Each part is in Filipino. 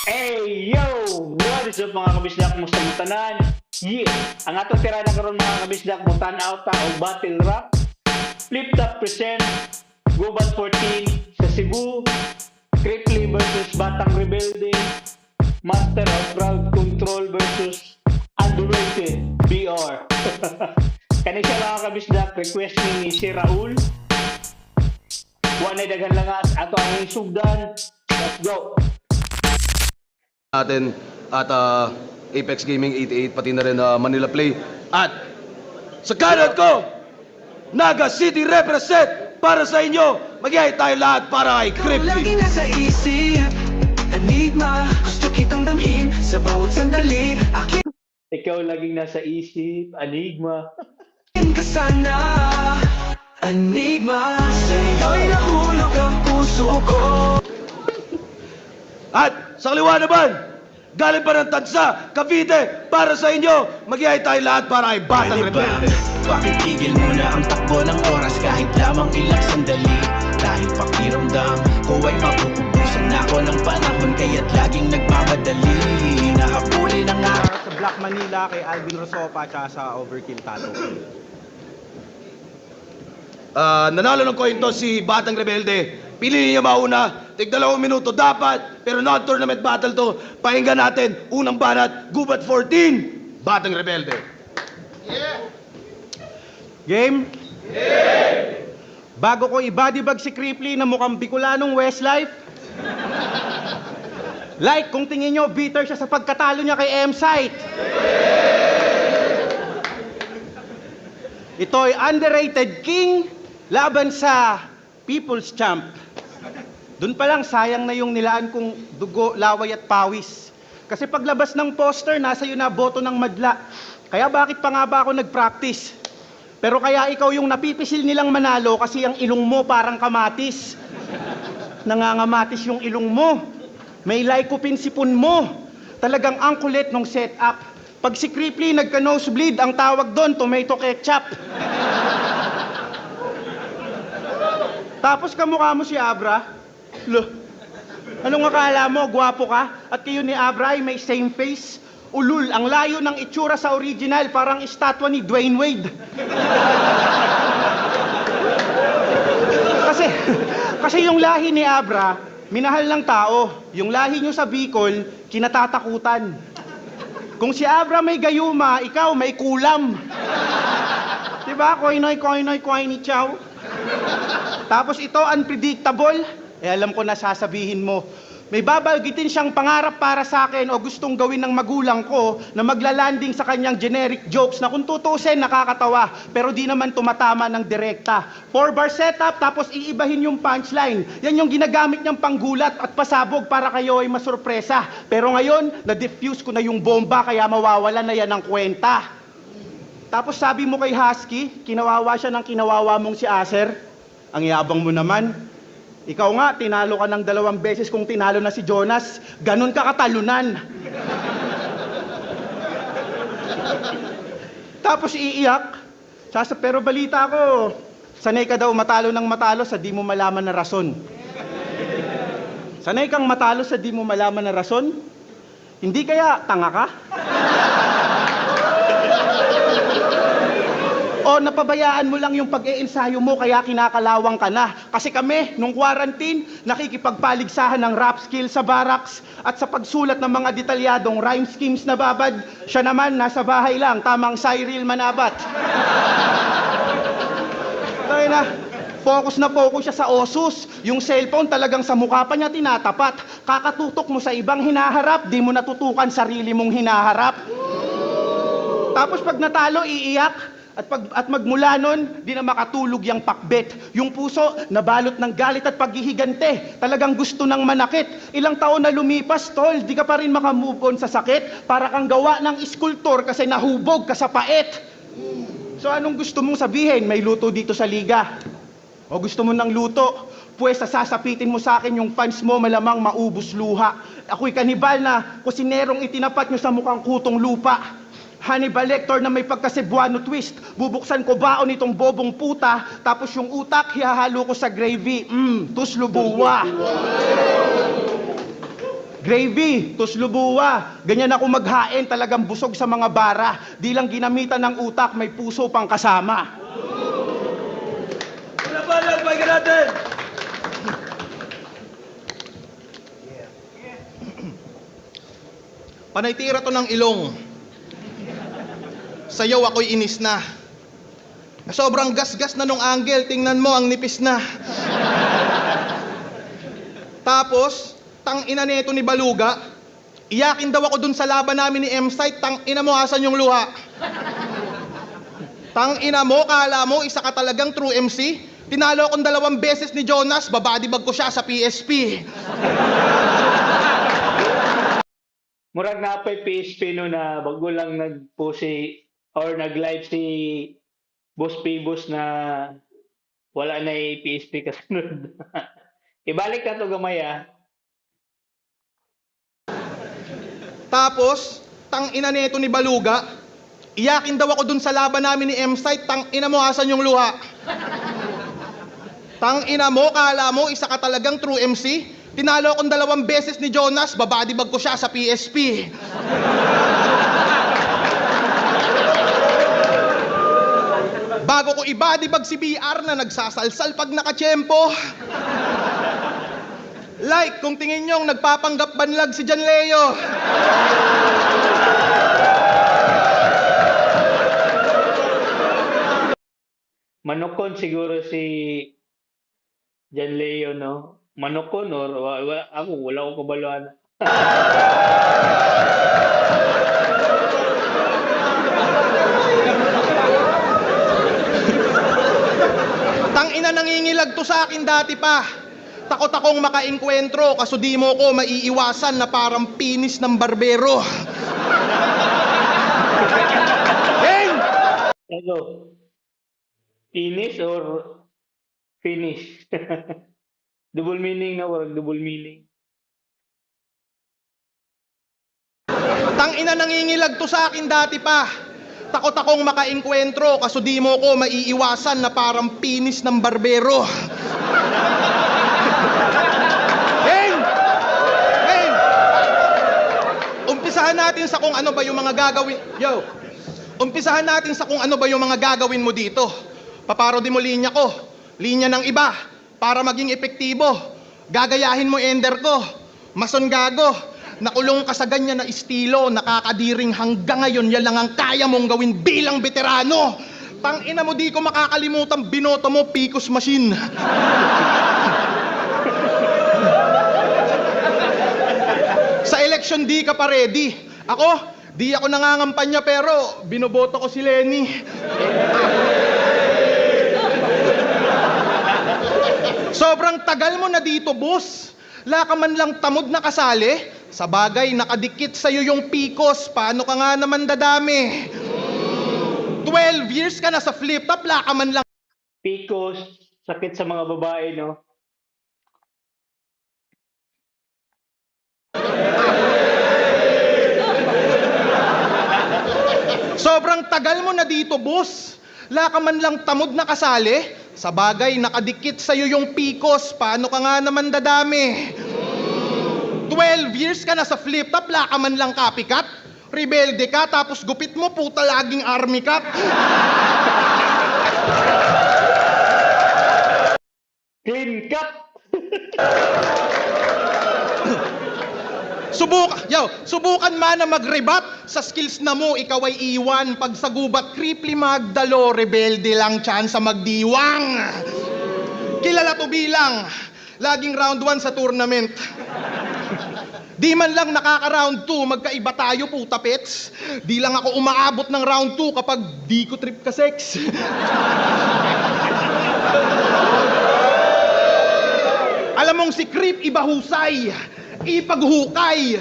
Hey, yo! What is up mga kabisdak mo sa mutanan? Yeah! Ang atong tirada karon mga kabisdak mo tan-out ta og battle rap. Flip Top present Gubat 14 sa Cebu. Cripply versus Batang Rebelde. Master of Crowd Control versus Underrated BR. Kani siya mga kabisdak, request ni si Raul. Wanay daghan langas ato ang sugdan. Let's go! Natin at Apex Gaming 88 pati na rin Manila Play at sa kanan ko Naga City represent para sa inyo mag-ihay tayo lahat para kay Ikaw lagi Cripply. nasa isip, enigma, gusto kitang damhin sa bawat sandali. Akin Ikaw laging nasa isip, enigma. ka sana, enigma. Sa'yo'y nahulog ang puso ko. At sa kaliwa naman galing pa ng Tansa, Cavite para sa inyo mag-ihay tayo lahat para kay Batang Pwede ba? Rebelde. Bakit tigil muna ang takbo ng oras kahit lamang ilang sandali? Dahil pakiramdam ko ay mapupubusan na ako ng panahon kaya't laging nagmamadali. Nahabulin ang araw. Sa Black Manila kay Alvin Rosopa at sa Overkill Tattoo. Nanalo ng coin toss si Batang Rebelde. Piliin niya mauna. Tig 2 minuto dapat. Pero non-tournament battle to. Pakinggan natin. Unang banat, Gubat 14. Batang Rebelde. Game? Bago ko i-bodybag si Cripply na mukhang Bicolanong Westlife. Like kung tingin nyo bitter siya sa pagkatalo niya kay M-Site. Ito'y underrated king laban sa People's Champ. Doon pa lang sayang na yung nilaan kong dugo, laway at pawis. Kasi paglabas ng poster, nasa iyo na boto ng madla. Kaya bakit pa nga ba ako nag-practice? Pero kaya ikaw yung napipisil nilang manalo kasi ang ilong mo parang kamatis. Nangangamatis yung ilong mo. May lycopene sipon mo. Talagang ang kulit nung setup. Pag si Cripply nagka-nosebleed, ang tawag doon, tomato ketchup. Tapos kamukha mo si Abra. Lo, anong akala mo, gwapo ka? At kayo ni Abra ay may same face? Ulul, ang layo ng itsura sa original, parang estatwa ni Dwayne Wade. kasi yung lahi ni Abra, minahal ng tao. Yung lahi nyo sa Bicol, kinatatakutan. Kung si Abra may gayuma, ikaw may kulam. Diba? Koinoy, koinoy, koini chow. Tapos ito, unpredictable. Alam ko na sasabihin mo, may babalgitin siyang pangarap para sa akin o gustong gawin ng magulang ko na maglalanding sa kanyang generic jokes na kung tutusin nakakatawa pero di naman tumatama ng direkta. 4-bar setup tapos iibahin yung punchline. Yan yung ginagamit niyang panggulat at pasabog para kayo ay masurpresa. Pero ngayon, na-diffuse ko na yung bomba kaya mawawala na yan ng kwenta. Tapos sabi mo kay Husky, kinawawa siya ng kinawawa mong si Acer. Ang yabang mo naman. Ikaw nga, tinalo ka ng 2 beses kung tinalo na si Jonas. Ganun ka katalunan. Tapos iiyak. Pero balita ko, sanay ka daw matalo ng matalo sa di mo malaman na rason. Sanay kang matalo sa di mo malaman na rason? Hindi kaya tanga ka? O napabayaan mo lang yung pag-iensayo mo kaya kinakalawang ka na. Kasi kami, nung quarantine, nakikipagpaligsahan ng rap skill sa barracks at sa pagsulat ng mga detalyadong rhyme schemes na babad, siya naman nasa bahay lang, tamang Cyril Manabat. Tayo na, focus na focus siya sa osus. Yung cellphone talagang sa mukha pa niya tinatapat. Kakatutok mo sa ibang hinaharap, di mo natutukan sarili mong hinaharap. Tapos pag natalo, iiyak. At magmula nun, di na makatulog yung pakbet. Yung puso, nabalot ng galit at paghihigante. Talagang gusto ng manakit. Ilang taon na lumipas, tol, di ka pa rin makamove on sa sakit. Para kang gawa ng iskultor kasi nahubog ka sa pait. So anong gusto mong sabihin? May luto dito sa liga. O gusto mo ng luto? Pwes sasapitin mo sa akin yung fans mo malamang maubos luha. Ako'y kanibal na kusinerong itinapat nyo sa mukhang kutong lupa. Hannibal Lecter na may pagka-Cebuano twist. Bubuksan ko baon itong bobong puta, tapos yung utak, hihahalo ko sa gravy. Tuslo buwa. Gravy, tuslubuwa. Ganyan ako maghain, talagang busog sa mga bara. Di lang ginamitan ng utak, may puso pang kasama. Wala ba lang, pahinga natin! Panay tira to ng ilong. Sayaw ako'y inis na. Sobrang gas-gas na nung angle, tingnan mo ang nipis na. Tapos, tang ina nito ni Baluga, iyakin daw ako dun sa laban namin ni M-Site, tang ina mo asan yung luha. Tang ina mo, kala mo isa ka talagang true MC? Tinalo akong 2 beses ni Jonas, babadibag ko siya sa PSP. Murag na pa'y PSP no na bago lang nag-post or nag-live si Boss Pibos na wala na yung PSP kasunod. Ibalik na to gamay ah. Tapos, tang ina nito ni Baluga, iyakin daw ako dun sa laban namin ni M-Site, tang ina mo asan yung luha. Tang ina mo, kala mo isa ka talagang true MC? Tinalo akong 2 beses ni Jonas, babadibag ko siya sa PSP. Bago ko ibadibag si BR na nagsasalsal pag nakachempo. Like kung tingin nyong nagpapanggap banlag si Jan Leo. Manukon siguro si Jan Leo, no? Manukon or ako, wala akong kabaluan. Tang ina nangingilag to sa akin dati pa. Takot akong makaengkwentro kaso di mo ko maiiwasan na parang pinis ng barbero. Hey! Ano? Finish or finish? Double meaning na wag double meaning. Tang ina nangingilag to sa akin dati pa. Takot akong makaengkwentro kaso di mo ko maiiwasan na parang pinis ng barbero. Hey! Hey! Umpisahan natin sa kung ano ba yung mga gagawin. Umpisahan natin sa kung ano ba yung mga gagawin mo dito. Paparodi mo linya ko, linya ng iba, para maging epektibo. Gagayahin mo ender ko, mason gago. Nakulong ka sa ganyan na estilo, nakakadiring hanggang ngayon, yan lang ang kaya mong gawin bilang veterano. Tangina mo, di ko makakalimutan, binoto mo, Picos Machine. Sa election di ka pa ready. Ako, di ako nangangampanya pero binoboto ko si Lenny. Sobrang tagal mo na dito, boss. La ka man lang tamod na kasali. Sa bagay, nakadikit sa'yo yung Picos. Paano ka nga naman dadami? 12 years ka na sa flip-top, la ka man lang. Picos, sakit sa mga babae, no? Sobrang tagal mo na dito, boss. La ka man lang tamod na kasali. Sa bagay, nakadikit sa'yo yung Picos. Paano ka nga naman dadami? 12 years ka na sa flip-top, la ka man lang copycat. Rebelde ka, tapos gupit mo, puta laging army cat. Clean cut! Subukan man na mag-rebat sa skills na mo, ikaw ay iwan. Pag sa gubat, kripli magdalo, rebelde lang tsansa magdiwang. Kilala to bilang laging round 1 sa tournament. Di man lang nakaka-round 2, magkaiba tayo, puta pets. Di lang ako umaabot ng round 2 kapag di ko trip ka sex. Alam mong si Creep iba husay, ipaghukay.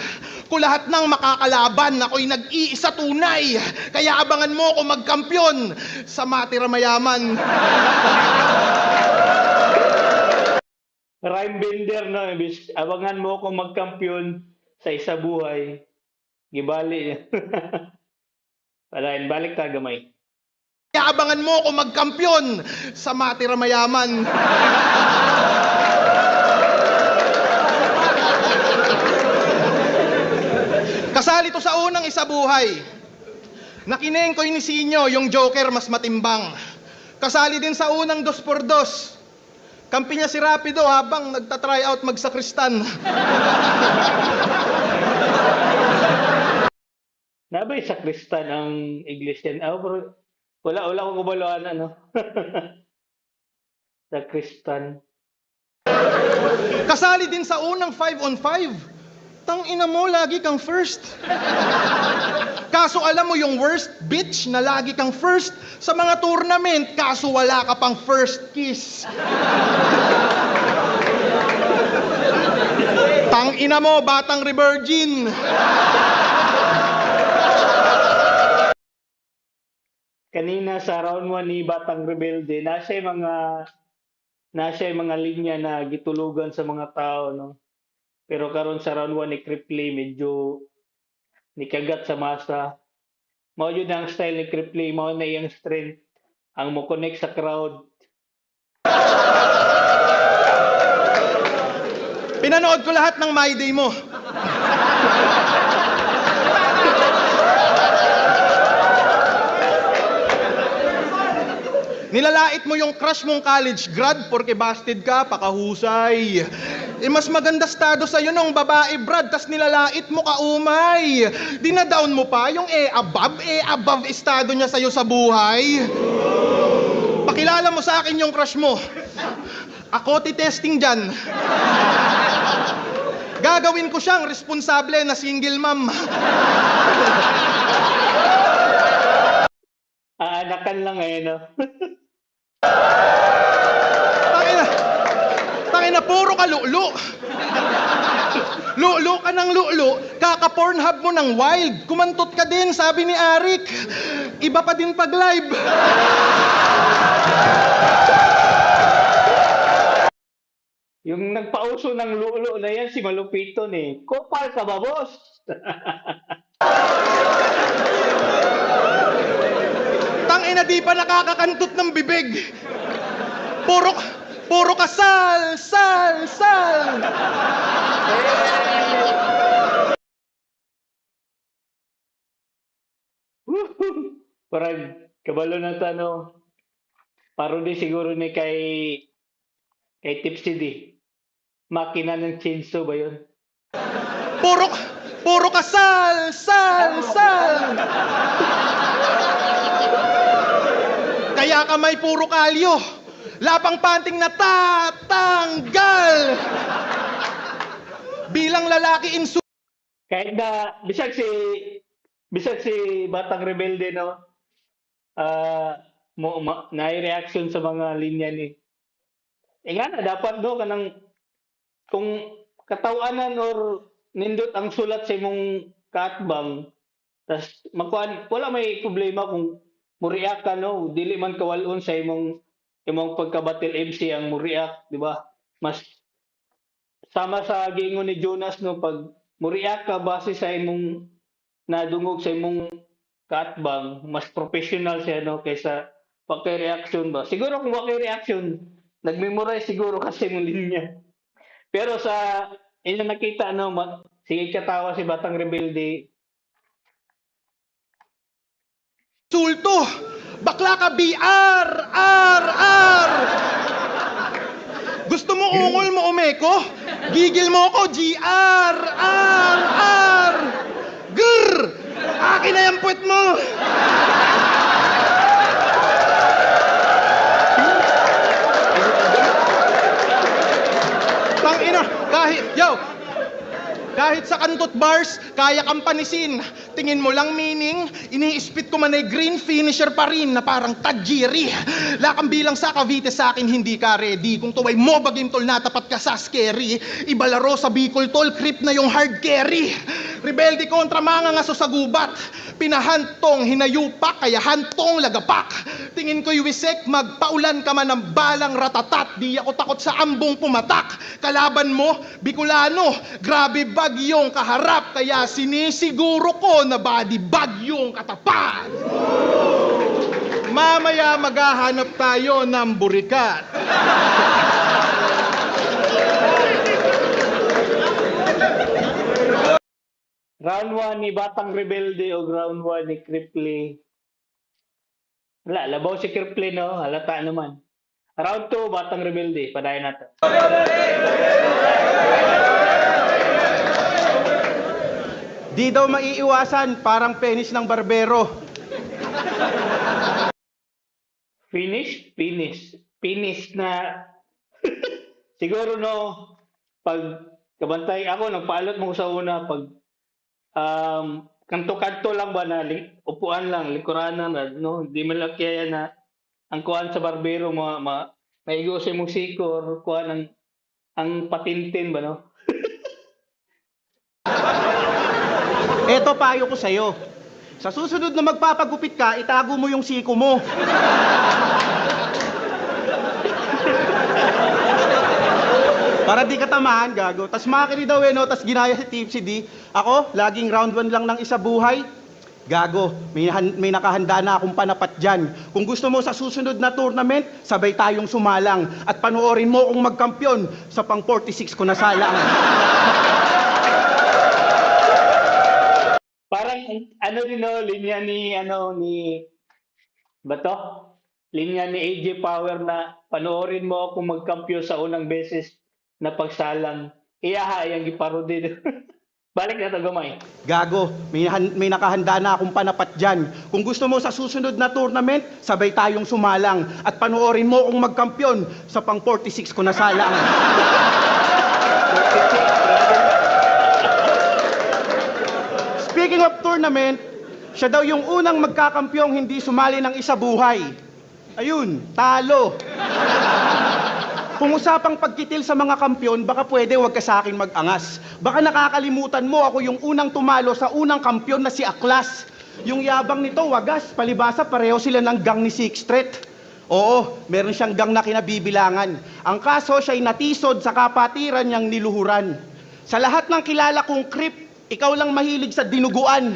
Kung lahat ng makakalaban, ako'y nag-iisa tunay. Kaya abangan mo ako magkampiyon sa matira mayaman. Rhyme bender, no? Abangan mo ako magkampiyon sa isa buhay. Gibali. Wala, balik ka gamay. Kaya abangan mo ako magkampiyon sa matira mayaman. Kasali to sa unang isabuhay. Nakineng ko inisinyo yung Joker mas matimbang. Kasali din sa unang 2x2. Kampi niya si Rapido habang nagta-try out magsakristan. Nabay sa Kristan ang iglesia. Bro, wala ko kubaluan, ano. Sa Kristan. Kasali din sa unang 5-on-5. Tang ina mo, lagi kang first. Kaso alam mo yung worst, bitch, na lagi kang first sa mga tournament, kaso wala ka pang first kiss. Tang ina mo, batang revirgin. Kanina sa round 1 ni Batang Rebelde, nasa yung mga linya na gitulugan sa mga tao, no? Pero karon sa round 1 ni Cripley, medyo nikagat sa masa. Mao yun ang style ni Cripley, mao na iyang strength, ang mo connect sa crowd. Pinanood ko lahat ng My Day mo. Nilalait mo yung crush mong college grad porque busted ka, pakahusay. Mas maganda estado sa'yo nung babae, Brad, tas nilalait mo ka, umay. Dinadown mo pa yung above estado niya sa'yo sa buhay. Pakilala mo sa akin yung crush mo. Ako testing dyan. Gagawin ko siyang responsable na single mom. Aanakan lang no? Tangina, puro ka lulo. Lulo ka ng lulo, kaka-pornhub mo ng wild. Kumantot ka din, sabi ni Arik. Iba pa din pag live. Yung nagpauso ng lulo na yan, si Malupiton eh. Kopal ka ba, boss? Tangina, di pa nakakakantot ng bibig. Puro ka sal. Parang kabalo na tano. Parody siguro ni kay Tipsy D. Makina ng chainsaw ba yun? Puro ka sal. Kaya ka may puro kalyo. Lapang panting na tatanggal. Bilang lalaki Kahit na, bisag si Batang Rebelde, no? Nai-reaction sa mga linya ni. Nga na, dapat no, kung katawanan or nindot ang sulat sa imong katbang, tas wala may problema kung muriak ka, no? Dili man kawalon sa imong pagkabatil MC ang muriak, di ba? Mas sama sa gingon ni Jonas, no, pag muriak ka base sa imong nadungog sa imong katbang, mas professional siya, no, kaysa pagka-reaction ba. Siguro kung pagka-reaction, nag-memorize siguro kasi mong linya. Pero sa inyo nakita, no, sige katawa si Batang Rebelde. sulto. Bakla ka, BR! Gusto mo ungol mo umeko? Gigil mo ako, GR! Grr! Akin na yung puwet mo! Tangina, kahit sa kantot bars, kaya kang panisin. Tingin mo lang meaning, ini-spit ko man ay green finisher pa rin na parang Tajiri. Lakang bilang sa Cavite sa akin, hindi ka ready. Kung tuway mo bagim tol natapat ka sa scary, ibalaro sa Bicol tol, creep na yung hard carry. Rebelde kontra mga ngaso sa gubat. Pinahantong, hinayupak, kaya hantong lagapak. Tingin ko'y wisek, magpaulan ka man ng balang ratatat. Di ako takot sa ambong pumatak. Kalaban mo, Bicolano, grabe bagyong kaharap. Kaya sinisiguro ko na body bagyong katapat. Mamaya maghahanap tayo ng burikat. Round 1 ni Batang Rebelde o round 1 ni Cripply? Wala, labaw si Cripply, no? Halata naman. Round 2, Batang Rebelde. Padayon natin. Di daw maiiwasan, parang penis ng barbero. Finish? Finish. Finish na... Siguro, no, pag kabantay ako, nagpaalot mo sa una, pag kanto-kanto lang ba na upuan lang, likuran na, no? Di man lang kaya na ang kuan sa barbero, maigo sa musikor, kuan ang patintin ba, no? Eto payo ko sa'yo. Sa susunod na magpapagupit ka, itago mo yung siko mo. Para di ka tamahan, gago. Tas makiri daw no, tas ginaya si Tipsy D. Ako, laging round 1 lang ng isa buhay. Gago, may nakahanda na akong panapat dyan. Kung gusto mo sa susunod na tournament, sabay tayong sumalang. At panoorin mo kung magkampiyon sa pang 46 ko na salang. Parang ano din, no, linya ni Bato? Linya ni AJ Power na panoorin mo ako magkampyo sa unang beses na pagsalang. Iyaha, yung giparody. Balik na to, gamay. Gago, may nakahanda na akong panapat dyan. Kung gusto mo sa susunod na tournament, sabay tayong sumalang. At panoorin mo kung magkampiyon sa pang 46 ko na salang. Speaking of tournament, siya daw yung unang magkakampyong hindi sumali ng isa buhay. Ayun, talo. Kung usapang pagkitil sa mga kampyon, baka pwede wag ka sa akin mag-angas. Baka nakakalimutan mo ako yung unang tumalo sa unang kampyon na si Aklas. Yung yabang nito, wagas, palibasa, pareho sila ng gang ni Sixth Street. Oo, meron siyang gang na kinabibilangan. Ang kaso, siya'y natisod sa kapatiran niyang niluhuran. Sa lahat ng kilala kong creep, ikaw lang mahilig sa dinuguan.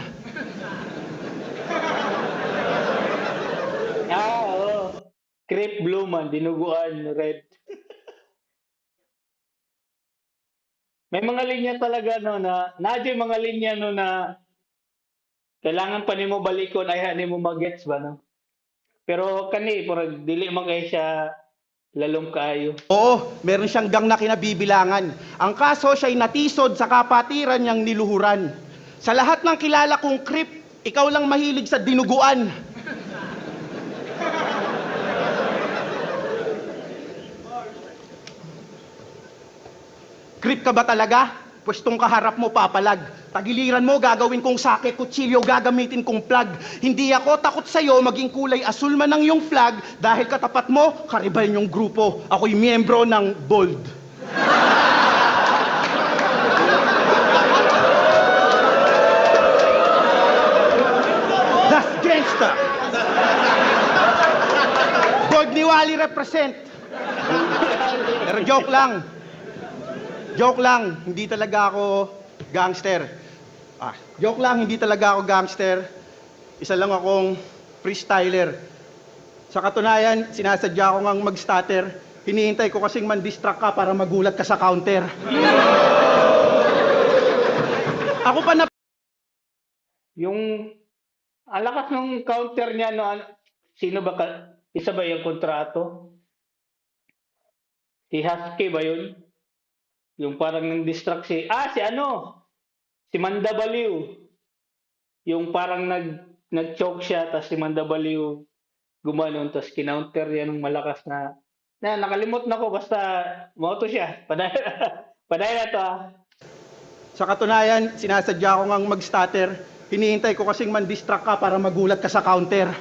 Oo. Crepe blue man, dinuguan, red. May mga linya talaga, no, na nadyo mga linya, no, na kailangan pa nimo balikon ay nimo magets ba, no? Pero kani purag dili man kay siya lalong kaayo. Oo, meron siyang gang na kinabibilangan. Ang kaso, siya'y natisod sa kapatiran niyang niluhuran. Sa lahat ng kilala kong creep, ikaw lang mahilig sa dinuguan. Creep ka ba talaga? Pwestong kaharap mo papalag. Tagiliran mo, gagawin kong sake, kutsilyo, gagamitin kong plug. Hindi ako takot sa'yo, maging kulay asul man ang iyong flag. Dahil katapat mo, karibal niyong grupo. Ako'y miyembro ng Bold. That's gangsta! Bold ni Wally represent. Pero joke lang. Joke lang, hindi talaga ako gangster. Joke lang, hindi talaga ako gangster. Isa lang akong freestyler. Sa katunayan, sinasadya ko ngang mag-stutter. Hinihintay ko kasing man-distract ka para magulat ka sa counter. Ako pa na... Yung alakas ng counter niya, no, sino ba isa ba yung kontrato? Si Husky ba yun? Yung parang nang-distract si ano? Si Manda Baliw. Yung parang nag-choke siya, tapos si Manda Baliw gumanon, tapos kinounter niya ng malakas na nakalimot na ko, basta mauto siya. Paday na to, ah. Sa katunayan, sinasadya ko ngang mag-stutter. Hinihintay ko kasing man-distract ka para magulat ka sa counter.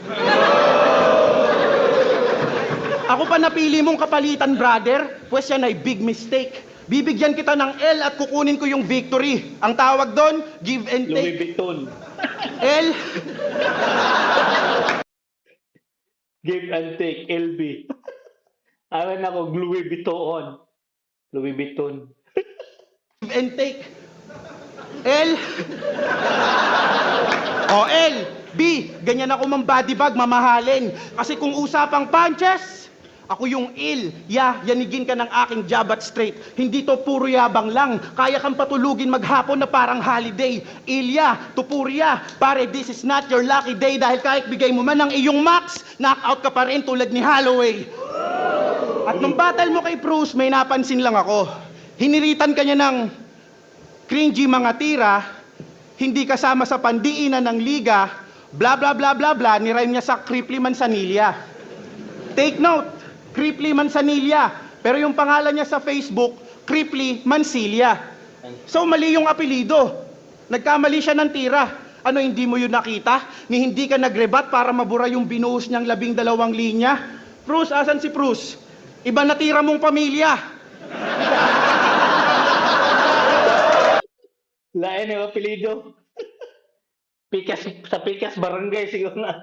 Ako pa napili mong kapalitan, brother, pues yan ay big mistake. Bibigyan kita ng L at kukunin ko yung victory. Ang tawag doon, give and Louis take. Vuitton. L, Give and take, LB. Awan ako, Louis Vuitton. Louis Vuitton. give and take. L. O, L. B, ganyan ako mang body bag, mamahalin. Kasi kung usapang punches, Ako yung yanigin ka ng aking jabat straight. Hindi to puro yabang lang. Kaya kang patulugin maghapon na parang holiday. Ilya, tupurya, pare this is not your lucky day dahil kahit bigay mo man ang iyong max, knockout ka pa rin tulad ni Holloway. At nung battle mo kay Bruce, may napansin lang ako. Hiniritan ka niya ng cringy mga tira, hindi kasama sa pandiinan ng liga, bla bla bla bla bla, nirime niya sa Cripply Manzanilla. Take note, Cripply Manzanilla, pero yung pangalan niya sa Facebook, Cripply Mansilla. So mali yung apelido. Nagkamali siya ng tira. Ano, hindi mo yun nakita? Ni hindi ka nagrebat para mabura yung binuhos niyang 12 linya? Bruce, asan si Bruce? Iba na tira mong pamilya. Lain yung apelido. Sa Pikas Barangay siguro na.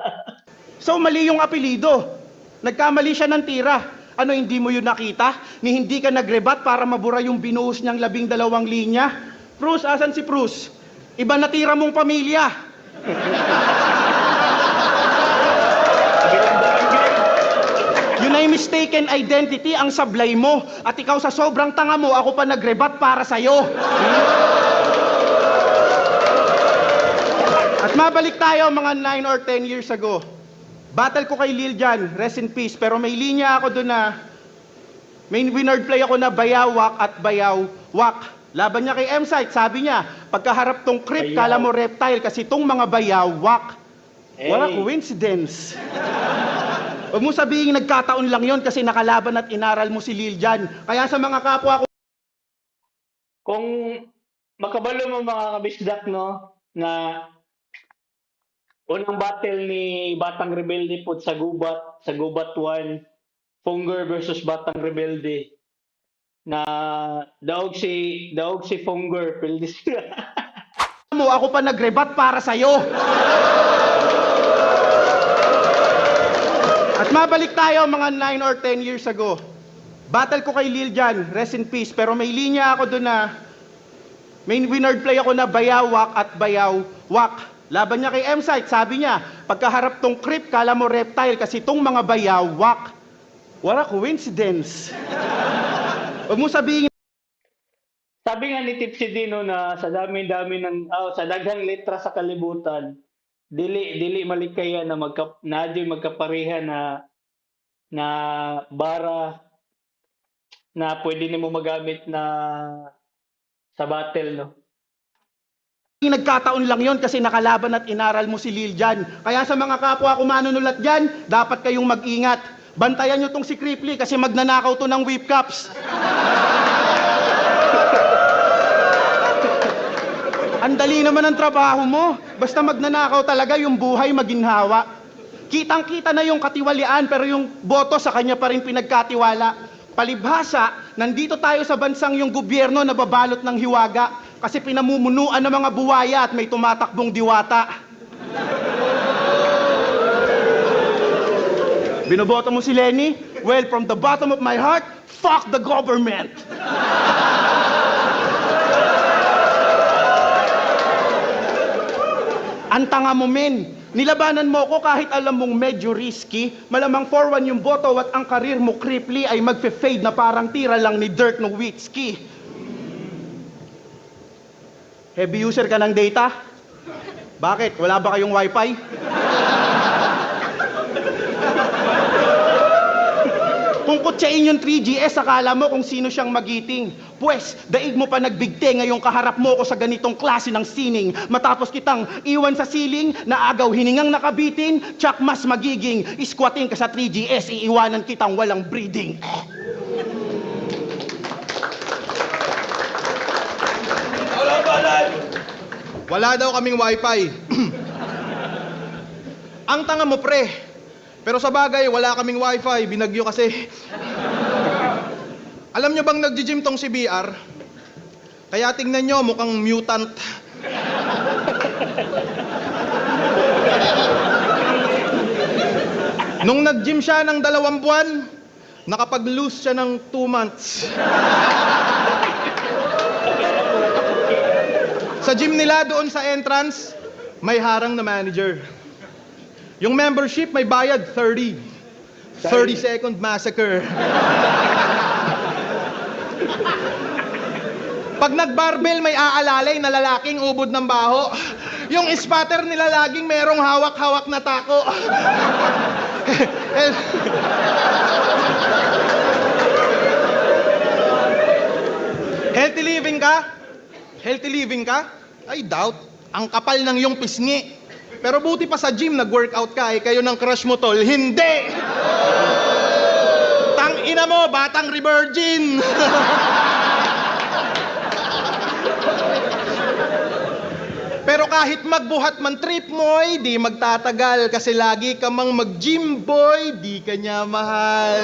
So mali yung apelido. Nagkamali siya ng tira. Ano, hindi mo yun nakita? Ni hindi ka nagrebat para mabura yung binuhos niyang 12 linya? Bruce, asan si Bruce? Iba na tira mong pamilya. Yun ay mistaken identity ang sablay mo. At ikaw sa sobrang tanga mo, ako pa nagrebat para sa'yo. At mabalik tayo mga 9 or 10 years ago. Battle ko kay Lil Jan, rest in peace. Pero may linya ako doon na, may winard play ako na bayawak at bayawak. Laban niya kay M-Site, sabi niya, pagkaharap tong creep, kala mo reptile kasi tong mga bayawak. Wala coincidence. Huwag mo sabihin nagkataon lang yon kasi nakalaban at inaral mo si Lil Jan. Kaya sa mga kapwa ko, Kung makabalo mo mga kabisdak, no, na unang battle ni Batang Rebelde po sa Gubat 1, Fungar versus Batang Rebelde, na daog si Fungar, pildi sila. mo, ako pa nagrebat para sa'yo. At mabalik tayo mga 9 or 10 years ago. Battle ko kay Lil Jan, rest in peace. Pero may linya ako doon na, may winard play ako na bayawak at bayawak. Laban niya kay M-Site, sabi niya, pagkaharap tong creep, kala mo reptile kasi tong mga bayawak. Wala coincidence. Huwag mo sabihin, Sabi nga ni Tipsy Dino na sa dami-dami sa daghang letra sa kalibutan, dili malikaya na magkapareha na bara na pwede nimo magamit na sa battle, no. nagkataon lang yon kasi nakalaban at inaral mo si Lil Jan. Kaya sa mga kapwa ko manunulat dyan, dapat kayong mag-ingat. Bantayan nyo tong si Cripply kasi magnanakaw to ng whip cups. Ang dali naman ang trabaho mo. Basta magnanakaw talaga, yung buhay maginhawa. Kitang-kita na yung katiwalian pero yung boto sa kanya pa rin pinagkatiwala. Palibhasa, nandito tayo sa bansang yung gobyerno na babalot ng hiwaga kasi pinamumunuan ng mga buwaya at may tumatakbong diwata. Binoboto mo si Lenny? Well, from the bottom of my heart, fuck the government! Ang tanga mo, men. Nilabanan mo ko kahit alam mong medyo risky. Malamang 4-1 yung boto at ang karir mo, Cripply, ay magfe-fade na parang tira lang ni Dirk Nowitzki. Heavy user ka ng data? Bakit? Wala ba kayong wifi? Kung kutsain yung 3GS, akala mo kung sino siyang magiting. Pwes, daig mo pa nagbigte ngayong kaharap mo ko sa ganitong klase ng sining. Matapos kitang iwan sa siling, naagaw hiningang nakabitin, tsak mas magiging. Isquating ka sa 3GS, iiwanan kitang walang breeding. Wala daw kaming wifi. Ang tanga mo, pre. Pero sa bagay, wala kaming wifi. Binagyo kasi. Alam nyo bang nag-gym tong si BR? Kaya tingnan nyo, mukhang mutant. Nung nag-gym siya ng 2 buwan, nakapag-lose siya ng 2 months. Sa gym nila doon sa entrance, may harang na manager. Yung membership may bayad 30. 30-second massacre. Pag nag-barbell, may aalalay na lalaking ubod ng baho. Yung spatter nila laging merong hawak-hawak na tako. Healthy living ka? Healthy living ka? I doubt. Ang kapal ng iyong pisngi. Pero buti pa sa gym, nag-workout ka, kayo ng crush mo, tol. Hindi! Tang ina mo, batang re-virgin! Pero kahit magbuhat man trip mo, di magtatagal kasi lagi ka mang mag-gym, boy, di ka niya mahal.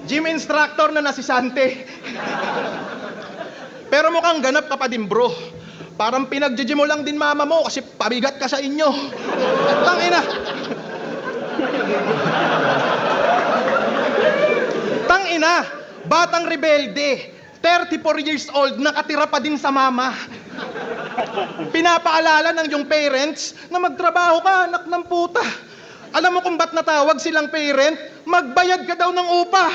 Gym instructor na nasisante. Pero mukhang ganap ka pa din, bro. Parang pinag-gym mo lang din mama mo kasi pabigat ka sa inyo. Tangina. Tangina, batang rebelde. 34 years old, nakatira pa din sa mama. Pinapaalala ng iyong parents na magtrabaho ka, anak ng puta. Alam mo kung ba't natawag silang parent? Magbayad ka daw ng upa.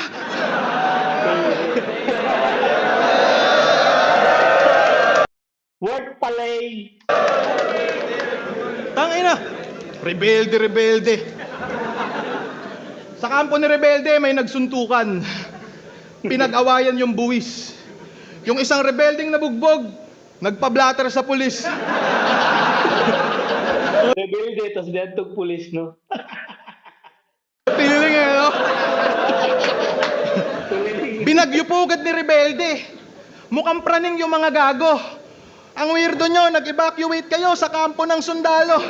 Work palay. Tangina. Rebelde, rebelde. Sa kampo ni Rebelde, may nagsuntukan. Pinag-awayan yung buwis. Yung isang rebelding nabugbog, nagpa-blatter sa pulis. Rebelde, tapos diantog pulis, no? Piling no? Binagyupugad ni Rebelde. Mukhang praning yung mga gago. Ang weirdo nyo, nag-evacuate kayo sa kampo ng sundalo.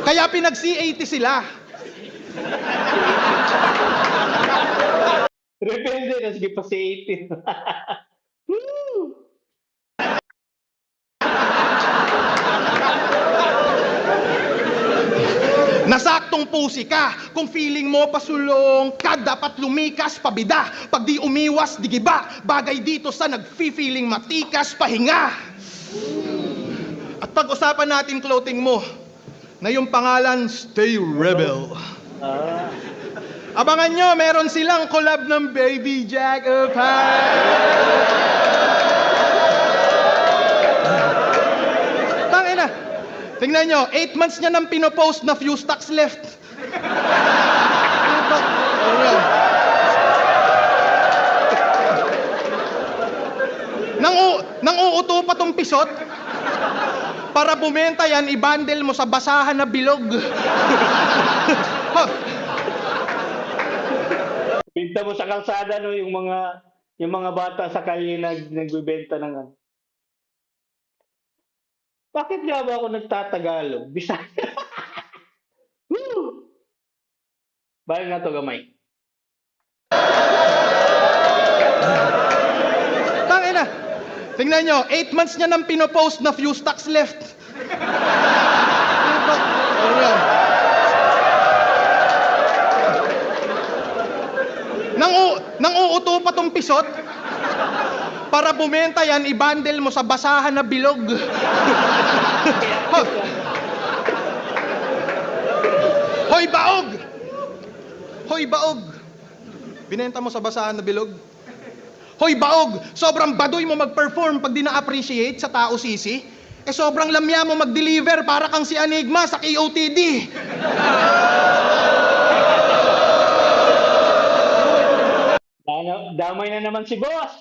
Kaya pinag-C80 sila. Rebelde, tapos sige pa si 18. Nasaktong pusi ka. Kung feeling mo pasulong ka, dapat lumikas pabida. Pag di umiwas, di giba. Bagay dito sa nag-feeling matikas, pahinga. At pag-usapan natin clothing mo, na yung pangalan, Stay Rebel. Abangan nyo, meron silang collab ng Baby Jack of Tangina. Tingnan nyo, 8 months niya nang pinopost na few stocks left. Nang uuto pa tong pisot, para bumenta yan, i-bundle mo sa basahan na bilog. Pinta mo sa kalsada, no, yung mga bata sa kalye nagbebenta ng ano. Bakit nga ba ako nagtatagalog? Bisaya. Woo! Bayan nga to gamay. Tangina. Tingnan nyo, 8 months niya nang pinopost na few stocks left. Nang uuto pa tong pisot, para bumenta yan, i-bundle mo sa basahan na bilog. Hoy, baog! Hoy, baog! Binenta mo sa basahan na bilog? Hoy, baog! Sobrang baduy mo mag-perform pag di na-appreciate sa tao sisi. Sobrang lamya mo mag-deliver para kang si Enigma sa KOTD. Damay na naman si boss.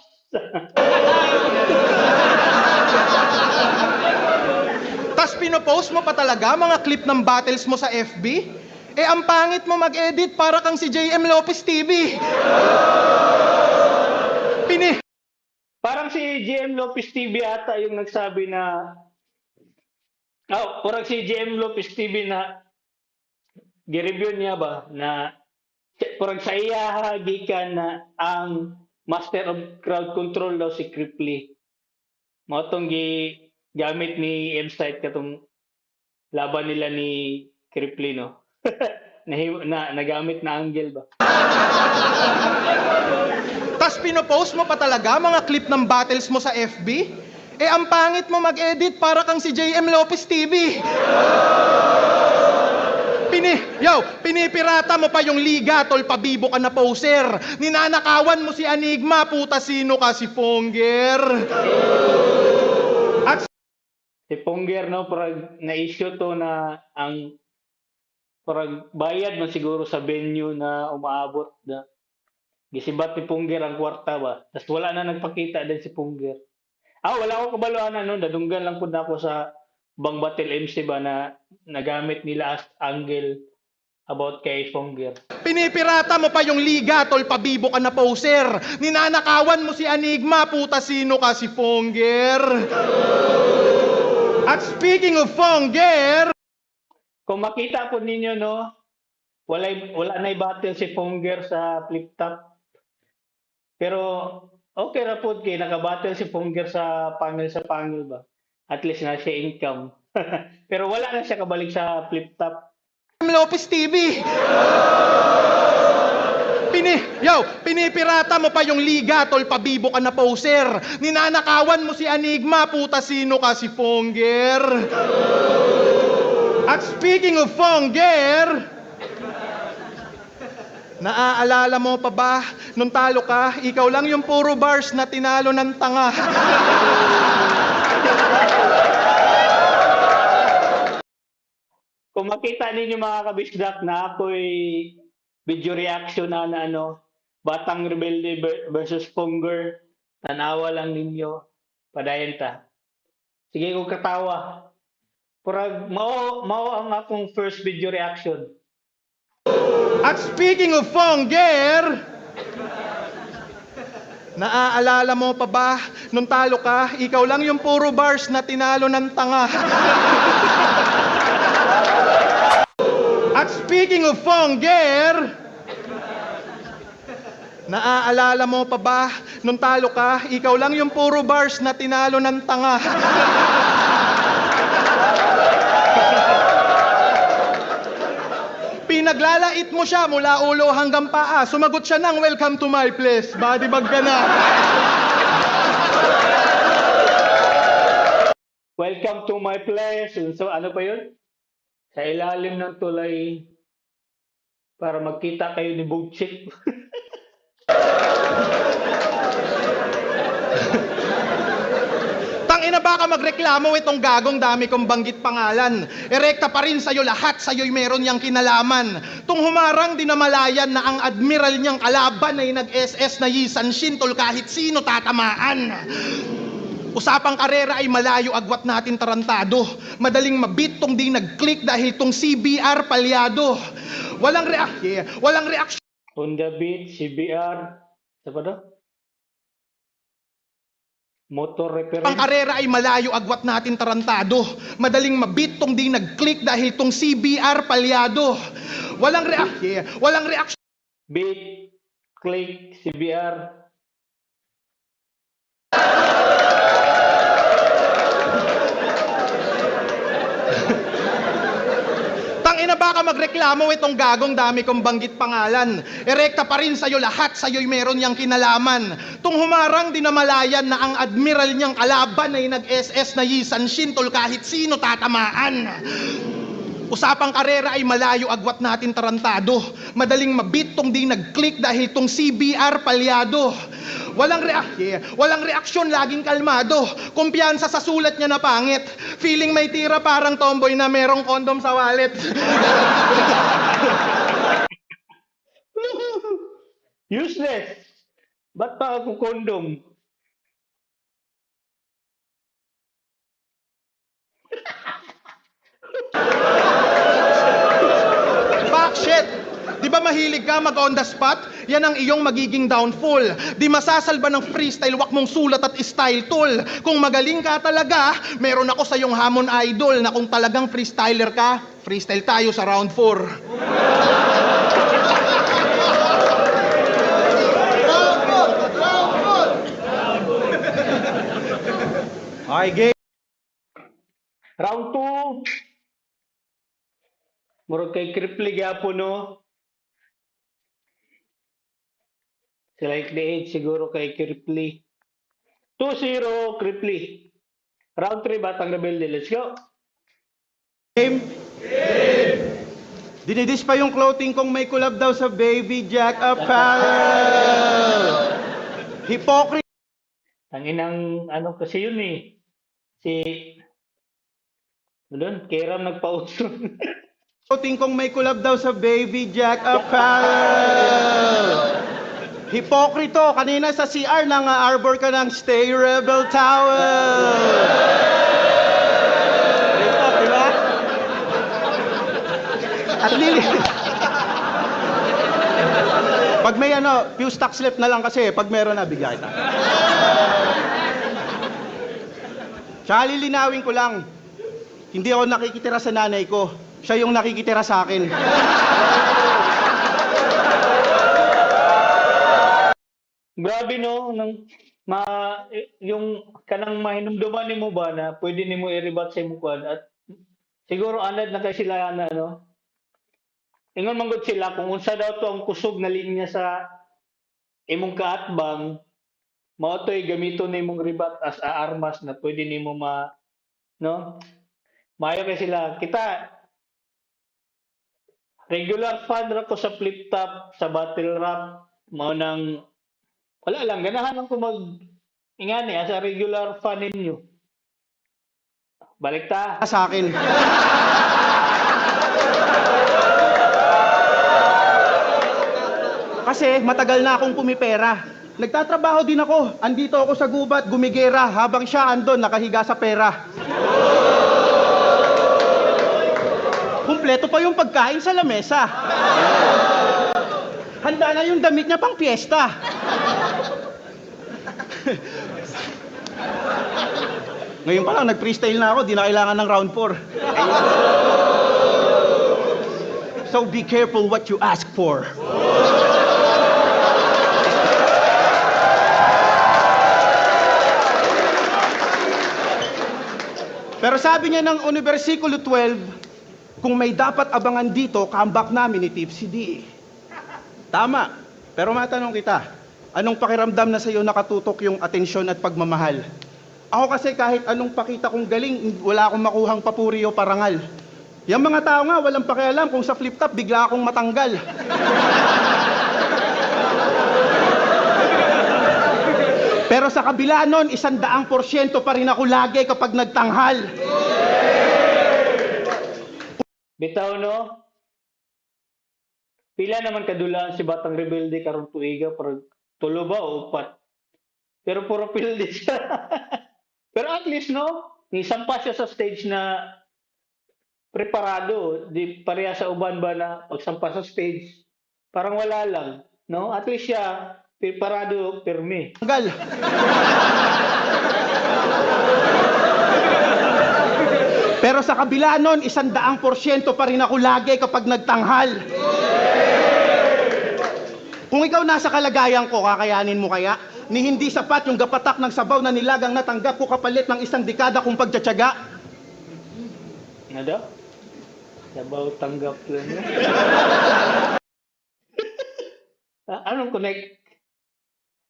Tas pinopost mo pa talaga mga clip ng battles mo sa FB? Ang pangit mo mag-edit para kang si JM Lopez TV. Parang si GM Lopez TV ata yung nagsabi na parang si GM Lopez TV na gi-review niya ba na parang sa iya gikan na ang master of crowd control daw si Cripply. Mao tong gamit ni M-Site katong laban nila ni Cripply, no. Nagamit na angle ba. Tas pinopost mo pa talaga mga clip ng battles mo sa FB? Eh, ang pangit mo mag-edit para kang si JM Lopez TV. Pinipirata mo pa yung liga, tol, pabibo ka na poser. Ninanakawan mo si Enigma, puta sino ka si Ponger. At Si Ponger, no, parang na-issue to na ang parang bayad man siguro sa venue na umaabot na gisibat ni Ponger ang kwarta ba. Tapos wala na nagpakita din si Ponger. Wala ako kabaloan ano, nadunggan lang po na ako sa Bang Battle MC ba na nagamit nila as angle about kay Ponger. pinipirata mo pa yung liga, tol, pabibo ka na poser. Ninanakawan mo si Enigma, puta sino ka si Ponger. At speaking of Ponger, Kung makita po ninyo, no, wala na battle si Ponger sa flip top. Pero okay ra po kay nakabattle si Ponger sa pangil ba. At least na siya income. Pero wala na siya kabalik sa flip top. Lopez TV. Pinipirata mo pa yung liga, tol, pabibo ka na poser. Ninanakawan mo si Enigma, puta sino ka si Ponger. At speaking of Ponger, naaalala mo pa ba nung talo ka, ikaw lang yung puro bars na tinalo ng tanga. Kung makita ninyo mga kabisdak na ako'y video reaction na ano, Batang Rebelde versus Ponger, tanawa lang ninyo, padayon ta. Sige kong katawa. Purag mao ang akong first video reaction. At speaking of Ponger, naaalala mo pa ba nung talo ka, ikaw lang yung puro bars na tinalo ng tanga. At speaking of Ponger, naaalala mo pa ba nung talo ka, ikaw lang yung puro bars na tinalo ng tanga. Pinaglalait mo siya mula ulo hanggang paa. Sumagot siya ng welcome to my place. Body bag ka na. Welcome to my place. So ano pa yun? Sa ilalim ng tulay para magkita kayo ni Bugchik. Tangina baka magreklamo itong gagong dami kong banggit pangalan. Erekta pa rin sa'yo lahat, sa'yo'y meron niyang kinalaman. Tung humarang di namalayan na ang admiral niyang kalaban ay nag-SS na Yisan Shintol kahit sino tatamaan. Usapang karera ay malayo agwat natin tarantado. Madaling mabit tong di nag-click dahil tong CBR palyado. Walang reaksyon. On the beat, CBR. Sa pa daw? Motor repair. Ang karera ay malayo agwat natin tarantado. Madaling mabit tong di nag-click dahil tong CBR palyado. Walang reaksyon. Beat, click, CBR. Tangina baka magreklamo itong gagong dami kong banggit pangalan. Erekta pa rin sa'yo lahat, sa'yo'y meron niyang kinalaman. Tung humarang di namalayan na ang admiral niyang kalaban ay nag-SS na Yisan Shintol kahit sino tatamaan. Usapang karera ay malayo agwat natin tarantado. Madaling mabit tong di nag-click dahil tong CBR palyado. Walang reaksyon, laging kalmado. Kumpiyansa sa sulat niya na pangit. Feeling may tira parang tomboy na merong kondom sa wallet. Useless! Ba't pa ako kondom? Bakit? Di ba mahilig ka mag on the spot? Yan ang iyong magiging downfall. Di masasalba ng freestyle, wak mong sulat at style tool. Kung magaling ka talaga, meron ako sa iyong hamon idol na kung talagang freestyler ka, freestyle tayo sa round 4. Ay, game. Round 2. Murag kay Kripli gyapon no. Sila like the age siguro kay Kripli. 2-0 Kripli. Round 3, Batang Rebelde. Let's go. Game? Dinidis pa yung clothing kong may collab daw sa Baby Jack Apparel. Hypocrite Ang inang ano kasi yun eh. Si doon, Kiram nagpa-outro. clothing kong may collab daw sa Baby Jack Apparel. Hipokrito, kanina sa CR nang arbor ka ng Stay Rebel Tower. Ito, di ba? At pag may ano, few stock slip na lang kasi, pag meron na, bigay kita. Tsaka lilinawin ko lang, hindi ako nakikitira sa nanay ko. Siya yung nakikitira sa akin. Grabe no, yung kanang mahinumduman ni mo ba na pwede nimo i-rebut sa imong kuan at siguro anad na kay sila na ano. Ingon man gud sila kung unsa daw to ang kusog na linya sa imong kaatbang, mao to'y gamiton nimong rebut as a armas na pwede nimo no? Maayo kay sila. Kita regular fan ra ko sa flip top, sa battle rap, mao nang wala lang, ganahan lang ko ingani as a regular fan ninyo. Balik ta. Sa akin. Kasi matagal na akong pumipera. Nagtatrabaho din ako. Andito ako sa gubat, gumigera, habang siya andon, nakahiga sa pera. Kumpleto pa yung pagkain sa lamesa. Handa na yung damit niya pang piyesta. Ngayon pa lang, nag-freestyle na ako, di na kailangan ng round 4. So be careful what you ask for. Pero sabi niya ng Versikulo 12, kung may dapat abangan dito, comeback namin ni Tipsy D. Tama. Pero matanong kita, anong pakiramdam na sa'yo nakatutok yung atensyon at pagmamahal? Ako kasi kahit anong pakita kong galing, wala akong makuhang papuri o parangal. Yung mga tao nga, walang pakialam kung sa flip top, bigla akong matanggal. Pero sa kabila nun, 100% pa rin ako lagi kapag nagtanghal. Bitaw no. Pila naman kadulaan si Batang Rebelde karon tuiga para tulo ba o upat. Pero puro pilde siya. Pero at least no, isampa siya sa stage na preparado, di pareha sa uban ba na pagsampa sa stage, parang wala lang, no? At least siya preparado, pirmi. Tanggal. Pero sa kabila nun, 100% pa rin ako lagi kapag nagtanghal. Kung ikaw nasa kalagayan ko, kakayanin mo kaya? Ni hindi sapat yung gapatak ng sabaw na nilagang natanggap ko kapalit ng 1 dekada kong pagtsatsaga. Ano daw? Sabaw tanggap lang. Anong connect?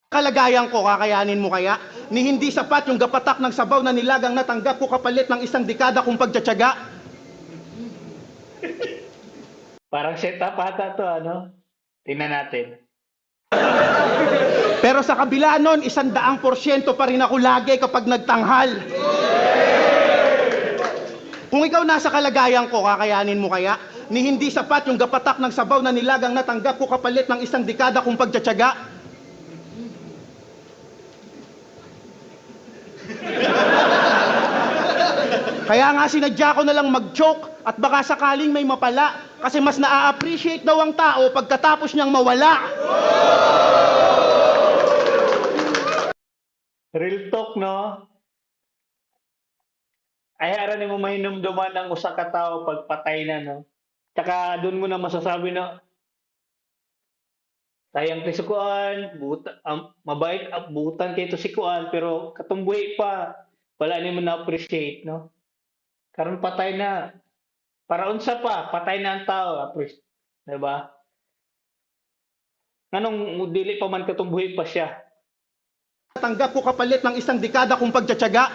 Kalagayan ko, kakayanin mo kaya? Ni hindi sapat yung gapatak ng sabaw na nilagang natanggap ko kapalit ng 1 dekada kong pagtsatsaga. Parang setup ata to, ano? Tingnan natin. Pero sa kabila nun, 100% pa rin ako lagi kapag nagtanghal. Kung ikaw nasa kalagayan ko, kakayanin mo kaya? Ni hindi sapat yung gapatak ng sabaw na nilagang natanggap ko kapalit ng 1 dekada kong pagtsatsaga. Kaya nga sinadya ko na lang mag-choke at baka sakaling may mapala kasi mas na-appreciate daw ang tao pagkatapos niyang mawala. Real talk, no? Ay, aran mo mahinumduman ng usa ka tao pag patay na, no? Tsaka doon mo na masasabi na sayang kay si Kuan, mabait, buutan kay to si Kuan, pero katumbuhi pa, wala ni mo na-appreciate, no? Karon patay na. Para unsa pa, patay na ang tao, appreciate. Diba? Anong dili pa man katumbuhi pa siya? Tanggap ko kapalit ng 1 dekada kong pagtsatsaga.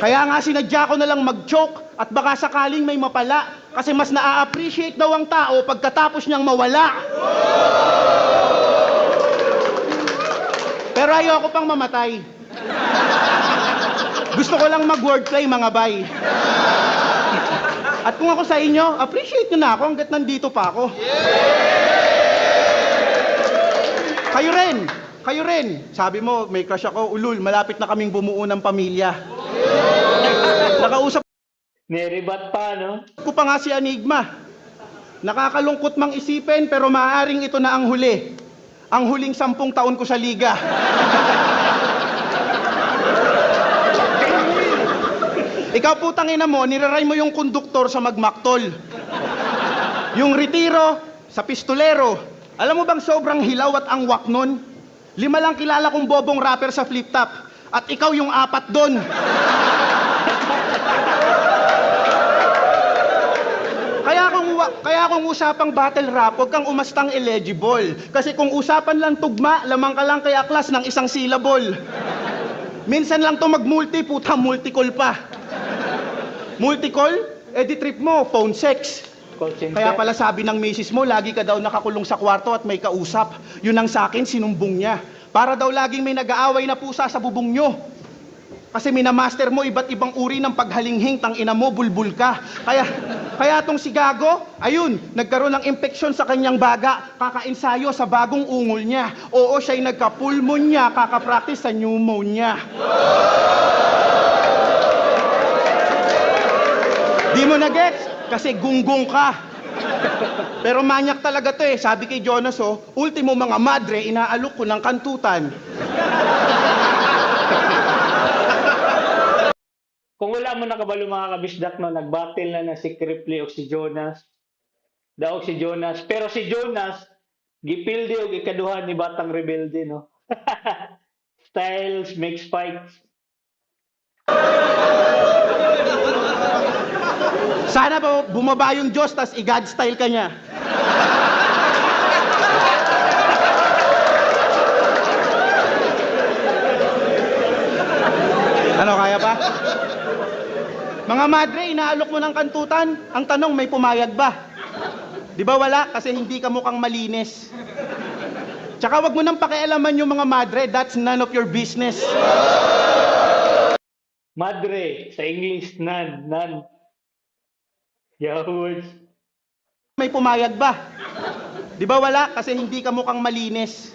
Kaya nga sinadya ko na lang mag-choke at baka sakaling may mapala kasi mas na-appreciate daw ang tao pagkatapos niyang mawala. Pero ayoko pang mamatay. Gusto ko lang mag-wordplay mga bay. At kung ako sa inyo, appreciate nyo na ako hanggat nandito pa ako. Kayo rin. Sabi mo, may crush ako, ulul, malapit na kaming bumuo ng pamilya. Nakausap Neribat pa, no? ko pa nga si Enigma. Nakakalungkot mang isipin pero maaaring ito na ang huli. Ang huling 10 taon ko sa liga. Ikaw putang ina mo, niraray mo yung konduktor sa magmaktol. Yung retiro sa pistolero. Alam mo bang sobrang hilaw at angwak nun? 5 lang kilala kong bobong rapper sa flip top. At ikaw yung 4 doon. Kaya kung usapang battle rap, huwag kang umastang eligible. Kasi kung usapan lang tugma, lamang ka lang kay aklas ng 1 syllable. Minsan lang to mag-multi, puta multi-call pa. Multi-call? Di trip mo, phone sex. Call center. Kaya pala sabi ng misis mo, lagi ka daw nakakulong sa kwarto at may kausap. Yun ang sa akin, sinumbong niya. Para daw laging may nag-aaway na pusa sa bubong nyo. Kasi minamaster mo iba't ibang uri ng paghalinghing, tang ina mo, bulbul ka. Kaya tong si Gago, ayun, nagkaroon ng infeksyon sa kanyang baga, kakainsayo sa bagong ungol niya. Oo, siya'y nagka-pulmonya, kakapractice sa pneumonia. Di mo na-gets? Kasi gunggong ka. Pero manyak talaga to eh. Sabi kay Jonas, ultimo mga madre, inaalok ko ng kantutan. Kung wala mo nakabalo mga kabisdak, no, nag-battle na si Cripply o si Jonas. Daog si Jonas. Pero si Jonas, gipildi o ikaduhan ni Batang Rebelde, no? Styles makes fights. Sana ba bumaba yung Diyos, tas i-God style ka niya. Ano, kaya pa? Mga madre, inaalok mo ng kantutan. Ang tanong, may pumayag ba? Di ba wala? Kasi hindi ka mukhang malinis. Tsaka wag mo nang pakialaman yung mga madre. That's none of your business. Madre, sa English, none. Yahoo words. May pumayag ba? Di ba wala? Kasi hindi ka mukhang malinis.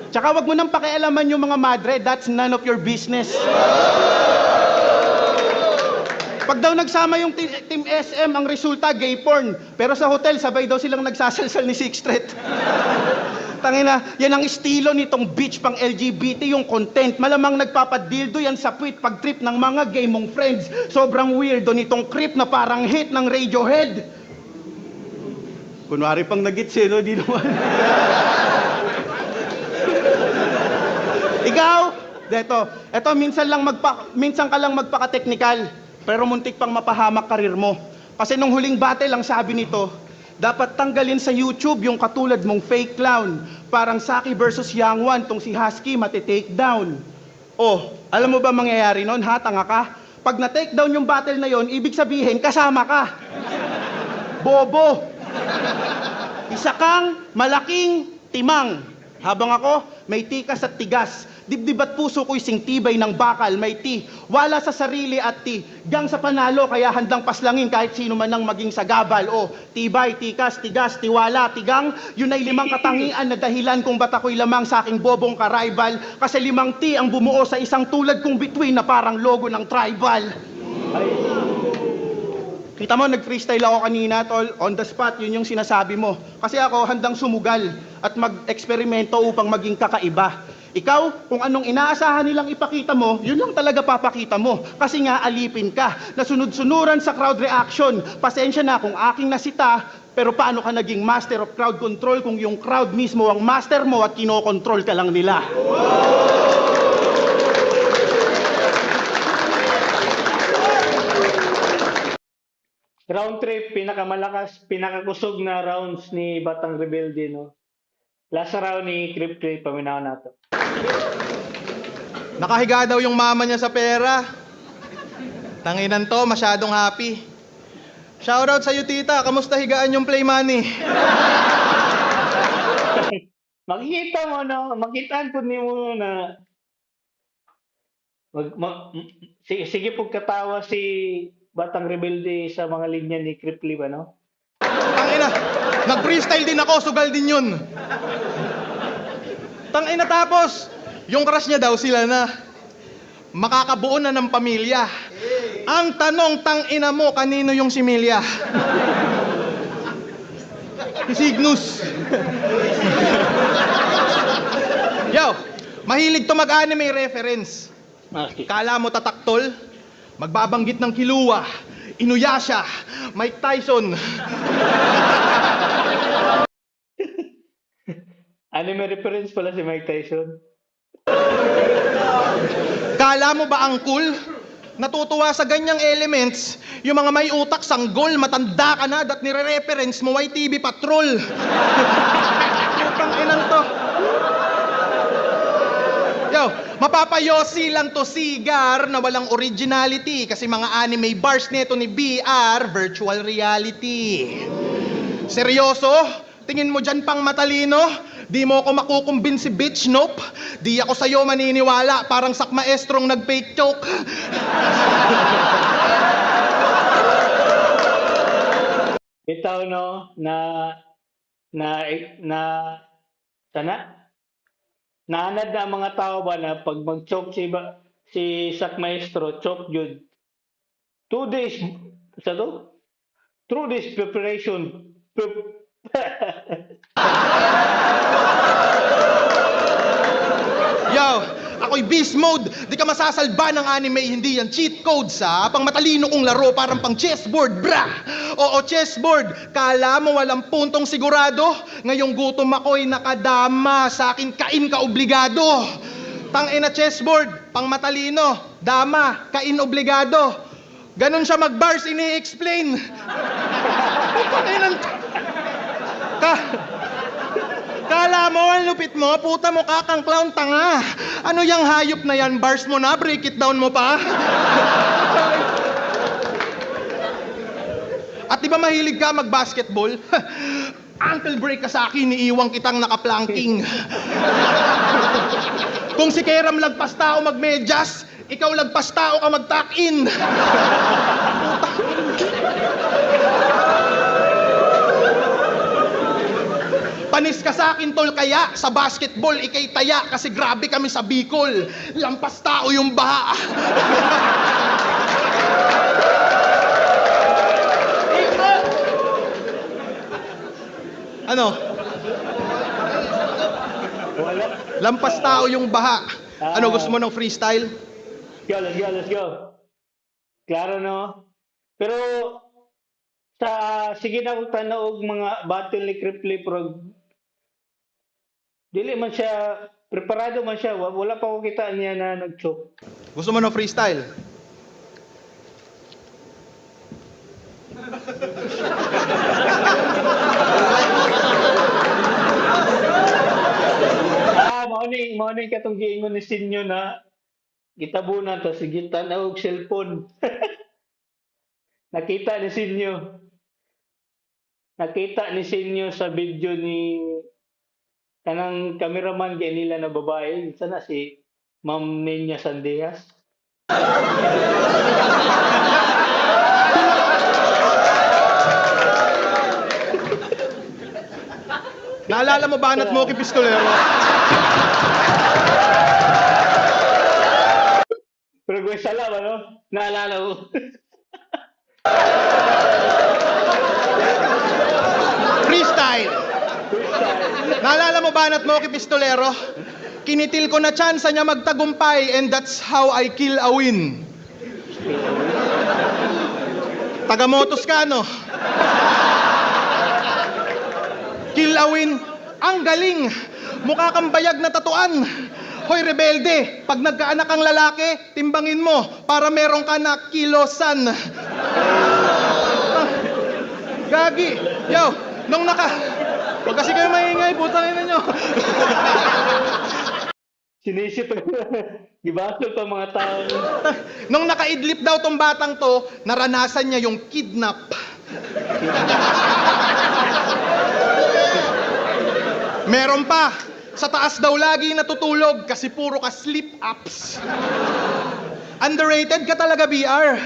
Tsaka wag mo nang pakialaman yung mga madre. That's none of your business. Pag daw nagsama yung team SM, ang resulta, gay porn. Pero sa hotel, sabay daw silang nagsasalsal ni Sixth Street. Tangina, yan ang estilo nitong bitch pang LGBT, yung content. Malamang nagpapadildo yan sa tweet pag trip ng mga gay mong friends. Sobrang weirdo nitong creep na parang hit ng Radiohead. Kunwari pang nag-gits no? Di naman. Ikaw, eto minsan ka lang magpaka-technical. Pero muntik pang mapahamak karir mo. Kasi nung huling battle, ang sabi nito, dapat tanggalin sa YouTube yung katulad mong fake clown. Parang Saki versus Young One, tong si Husky mati-take down. Oh, alam mo ba mangyayari nun, ha? Tanga ka? Pag na-take down yung battle na yon, ibig sabihin, kasama ka. Bobo. Isa kang malaking timang. Habang ako, may tikas at tigas. Dibdib at puso ko'y singtibay ng bakal, may ti. Wala sa sarili at ti. Gang sa panalo, kaya handang paslangin kahit sino man ang maging sagabal. O, tibay, tikas, tigas, tiwala, tigang. Yun ay 5 katangian na dahilan kung ba't ako'y lamang sa aking bobong ka-rival. Kasi 5 ti ang bumuo sa isang tulad kong bituin na parang logo ng tribal. Kita mo, nag-freestyle ako kanina, tol. On the spot, yun yung sinasabi mo. Kasi ako, handang sumugal at mag-eksperimento upang maging kakaiba. Ikaw, kung anong inaasahan nilang ipakita mo, yun lang talaga papakita mo. Kasi nga, alipin ka. Nasunod-sunuran sa crowd reaction. Pasensya na kung aking nasita, pero paano ka naging master of crowd control kung yung crowd mismo ang master mo at kinokontrol ka lang nila? Round 3, pinakamalakas, pinakakusog na rounds ni Batang Rebelde, no? Last round ni Cripply, paminaw nato. Nakahiga daw yung mama niya sa pera. Tanginan to, masyadong happy. Shoutout sa'yo, tita. Kamusta higaan yung play money? Makikita mo, no? Makitaan po ni mo na sige pagkatawa si Batang Rebelde sa mga linya ni Kripli ba, no? Tangina, nag-freestyle din ako, sugal din yun. Tangina tapos, yung crush niya daw sila na. Makakabuo na ng pamilya. Ang tanong, tangina mo, kanino yung similya? Si Cygnus. Yo, mahilig to mag-anime reference. Okay. Kala mo tataktol? Magbabanggit ng Killua, Inuyasha, Mike Tyson. Anime reference pala si Mike Tyson. Kala mo ba ang cool? Natutuwa sa ganyang elements, yung mga may utak sanggol, matanda ka na, dat nire-reference mo, YTV Patrol. Putang inang to. Yo, mapapayosi lang to sigar na walang originality kasi mga anime bars nito ni BR, virtual reality. Seryoso? Tingin mo dyan pang matalino? Di mo ako makukumbinsi, bitch, nope. Di ako sa'yo maniniwala, parang sak maestrong nag-fake joke. Ito, no, sana? Naanad na ang mga tao ba na pag mag-choke si Sak Maestro, choke yun. 2 days, sa to? 2 days preparation. Yo, ako'y beast mode. Di ka masasalba ng anime, hindi yan cheat code sa pang matalino kong laro, parang pang chessboard, bra. Oo, chessboard. Kala mo walang puntong sigurado? Ngayong gutom ako'y nakadama, sa akin kain ka obligado. Tangina chessboard, pang matalino, dama, kain obligado. Ganon siya mag-bars, ini-explain. Tanginan. Kala mo, ang lupit mo, puta mo kakang clown tanga. Ano yung hayop na yan? Bars mo na, break it down mo pa. At di ba mahilig ka mag-basketball? Ankle break ka sa akin, iiwang kitang nakaplanking. Kung si Keram lagpas tao magmedyas, ikaw lagpas tao ka mag-tuck-in. Panis ka sa akin, tol, kaya sa basketball ikay taya kasi grabe kami sa Bicol. Lampas tao yung baha. Ano? Wala. Lampas tao yung baha. Ano, gusto mo ng freestyle? Let's go. Klaro, no? Pero, sige na kung tanaog mga battle ni Kripli, pero dili man siya, preparado man siya, wala pa ko kita niya na nag-choke. Gusto mo ng freestyle? Mauning katong giingon ni Sinyo na gitabunan to, sige tanaog cellphone. Nakita ni Sinyo sa video ni kanang cameraman kay nila na babae, sana si Ma'am Nenya Sandejas. Naalala mo ba Banat Moki Pistolero? Pero kung sala ba, no? Naalala ko. Freestyle! Naalala mo Banat Moki Pistolero? Kinitil ko na tsansa niya magtagumpay and that's how I kill a win. Taga-motos ka, no? Kill a win. Ang galing. Mukha kang bayag na tatuan. Hoy, rebelde. Pag nagkaanak ang lalaki, timbangin mo para meron ka na kilosan. Gagi. Yo, nung Huwag kasi kayo maingay, putang ina nyo. Sinisip. Gibasol pa mga tao. Nung nakaidlip daw tong batang to, naranasan niya yung kidnap. Meron pa, sa taas daw lagi natutulog kasi puro ka sleep apps. Underrated ka talaga, BR.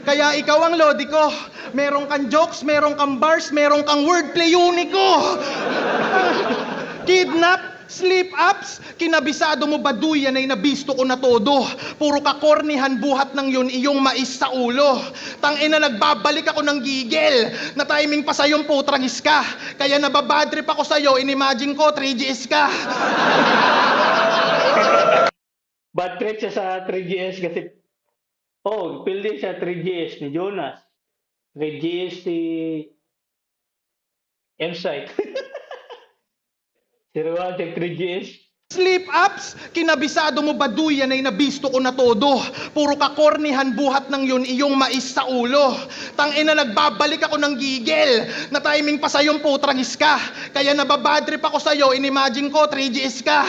Kaya ikaw ang lodi ko. Meron kang jokes, meron kang bars, meron kang wordplay uniko. Kidnap, sleep apps, kinabisado mo baduyan ay nabisto ko na todo. Puro ka kornihan buhat ng yun iyong mais sa ulo. Tangina nagbabalik ako ng gigil. Na timing pa sa'yong putragis ka. Kaya nababadrip ako sa'yo, inimagine ko 3GS ka. Bad trip siya sa 3GS kasi pildi siya 3GS ni Jonas. 3GS si M-Site. Si Ruan si 3GS. Sleep apps, kinabisado mo baduyan ay nabisto ko na todo. Puro ka kornihan buhat ng yun iyong mais sa ulo. Tangina nagbabalik ako ng gigil. Na timing pa sa'yong putragis ka. Kaya nababadrip ako sa'yo, inimagine ko 3GS ka.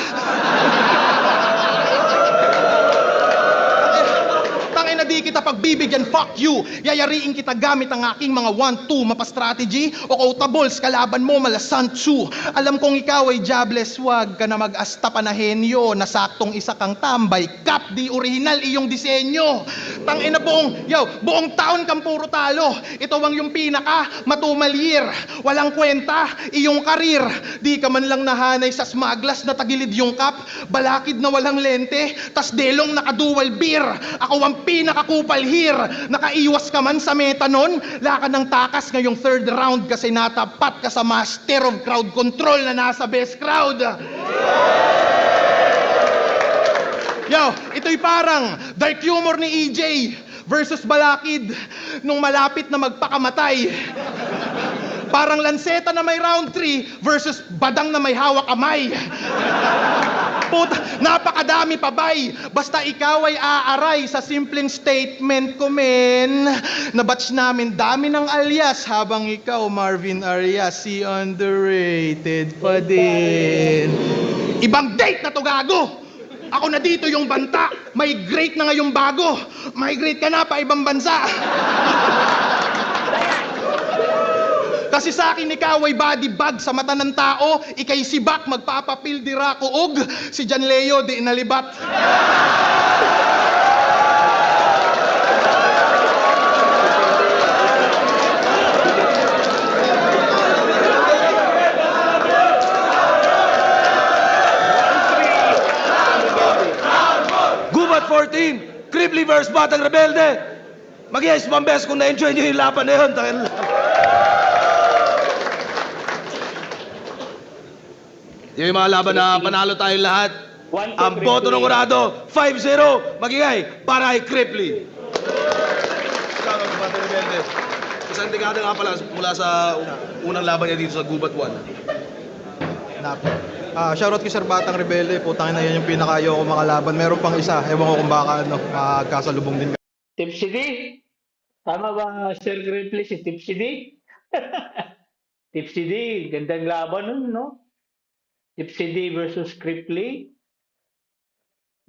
Tangina di kita pagbibigyan, fuck you. Yayariin kita gamit ang aking mga 1-2 mapa-strategy o quotables kalaban mo malasansu. Alam kong ikaw ay jobless, wag ka na mag-asta panahenyo na saktong isa kang tambay. Kap di original iyong disenyo. Tangina buong taon kang puro talo. Ito ang yung pinaka matumalir. Walang kwenta iyong karir. Di ka man lang nahanay sa smaglas na tagilid yung kap. Balakid na walang lente, tas delong naka-dual beer. Ako ang pinakakupal here. Nakaiwas ka man sa meta nun. Laka ng takas ngayong third round kasi natapat ka sa master of crowd control na nasa best crowd. Yo, ito'y parang dark humor ni EJ versus Balakid nung malapit na magpakamatay. Parang lanseta na may round 3 versus badang na may hawak kamay. Puta, napakadami pa bay. Basta ikaw ay aaray sa simpleng statement ko, men. Na batch namin dami ng alias habang ikaw, Marvin Arias, si underrated pa din. Ibang date na to, gago! Ako na dito yung banta. Migrate na ngayong bago. Migrate ka na pa ibang bansa. Kasi sa akin ikaw ay body bag sa mata ng tao. Ikay si Bak magpapapil di rakuog. Si Jan Leo di inalibat. Gubat 14, Cripply vs. Batang Rebelde. Mag-yes, mambes kung na-enjoy nyo yung laban na yun. Dahil... yung mga laban na panalo tayong lahat. Ang boto ng Urado, 5-0. Magingay para kay Cripply. Shoutout sa Batang Rebelde. Isang dekada nga pala mula sa unang laban niya dito sa Gubat 1. Shoutout kay Sir Batang Rebelde. Putang na yan yung pinakayo ko makalaban. Meron pang isa. Ewan ko kung baka magkasalubong din. Tipsy D? Tama ba, Sir Griffly, si Tipsy D? Tipsy D, gandang laban nun, no? Tipsy D versus Griffly.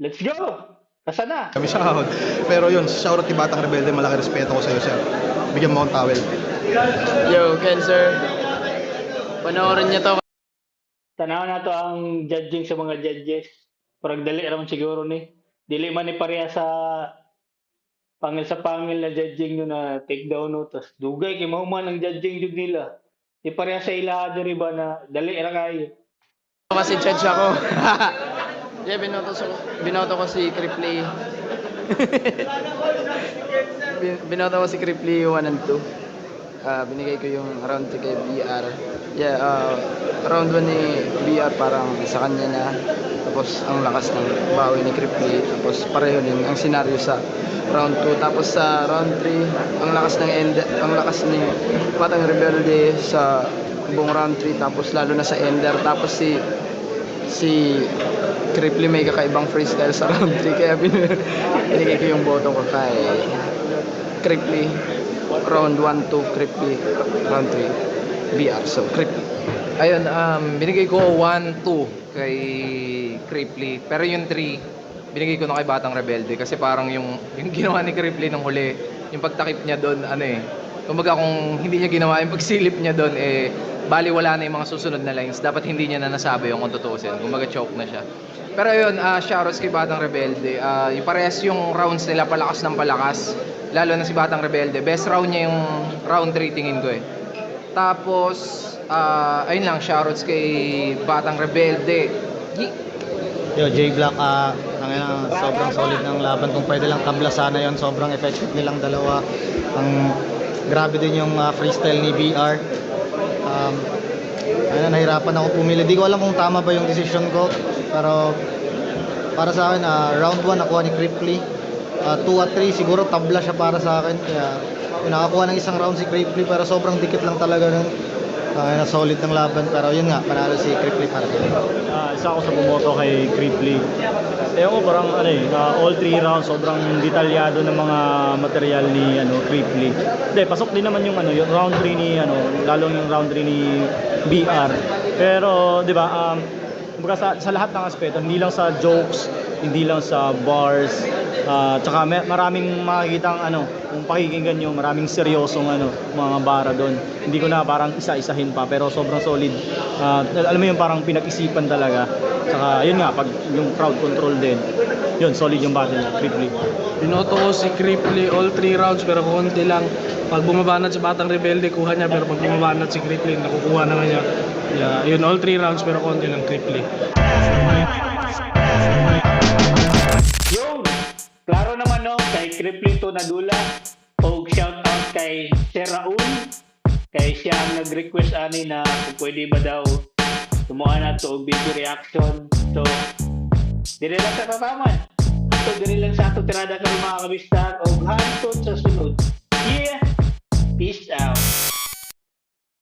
Let's go! Kasa na? Kami shoutout. Pero yun, shoutout kay Batang Rebelde. Malaki respeto ko sa iyo, sir. Bigyan mo akong towel. Yo, Ken sir. Panoorin niyo to. Tanaw na to ang judging sa mga judges. Parang dali naman siguro ni. Dili man ni pareha sa pangil na judging nyo na take down no. Tapos dugay kay mahuman ang judging jud nila. Di pareha sa ilahado rin ba na dali ra kayo. Kasi judge ako. Yeah, binoto ko si Cripply. Binoto ko si Cripply 1 and 2. Binigay ko yung round 2 kay BR. Yeah, round 1 ni BR parang sa kanya na. Tapos ang lakas ng bawi ni Cripply. Tapos pareho din ang senaryo sa round 2. Tapos sa round 3, ang lakas ni Batang Rebelde sa buong round 3. Tapos lalo na sa ender. Tapos si Cripply may kakaibang freestyle sa round 3. Kaya binigay ko yung boto ko kay Cripply. Round 1, 2, Cripply. Round 3, BR. So, Cripply. Ayun, binigay ko 1-2 kay Cripply. Pero yung 3, binigay ko na kay Batang Rebelde kasi parang yung ginawa ni Cripply nung huli, yung pagtakip niya doon, ano eh, kumbaga kung hindi niya ginawa yung pagsilip niya doon, eh, bali wala na yung mga susunod na lines. Dapat hindi niya na nasabi yung kung tutuusin. Kumbaga choke na siya. Pero yun, shoutouts kay Batang Rebelde. Yung parehas yung rounds nila, palakas ng palakas. Lalo na si Batang Rebelde. Best round niya yung round 3 tingin ko eh. Tapos, ayun lang, shoutouts kay Batang Rebelde. Yo, J Black, sobrang solid ng laban. Kung pwede lang tabla sana yon, sobrang effective nilang dalawa. Grabe din yung freestyle ni BR. Nahirapan ako pumili. Di ko alam kung tama ba yung decision ko. Pero para sa akin, round 1 nakuha ni Cripply. 2 at 3 siguro tabla siya para sa akin. Kaya nakakuha ng isang round si Cripply, pero sobrang dikit lang talaga ng solid ng laban. Pero yun nga, panalo si Cripply para sa akin. Isa ako sa bumoto kay Cripply. Ewan ko, parang all 3 rounds sobrang detalyado ng mga material ni Cripply. Hindi, pasok din naman yung yung round 3 ni lalong yung round 3 ni BR. Pero 'di ba, kumbaga sa lahat ng aspeto, hindi lang sa jokes, hindi lang sa bars, tsaka maraming makikitang kung pakikinggan nyo, maraming seryosong mga bara doon. Hindi ko na parang isa-isahin pa, pero sobrang solid. Alam mo yung parang pinag-isipan talaga. Tsaka yun nga, pag yung crowd control din, yun, solid yung battle, Cripply. Binoto ko si Cripply all 3 rounds pero konti lang. Pag bumabanat si Batang Rebelde, kuha niya. Pero pag bumabanat si Cripply, nakukuha naman niya. Yeah, yun, all 3 rounds pero konti lang Cripply. Yun! Klaro naman kay Cripply to nadula. O shoutout kay Sir Raul. Kay siya ang nag-request ani na kung pwede ba daw tumuha na to og video reaction. So, dire lang sa tataman. Ato dire lang sa ato tirada karon mga kabistag og hantod sa sunod. Yeah! Peace out!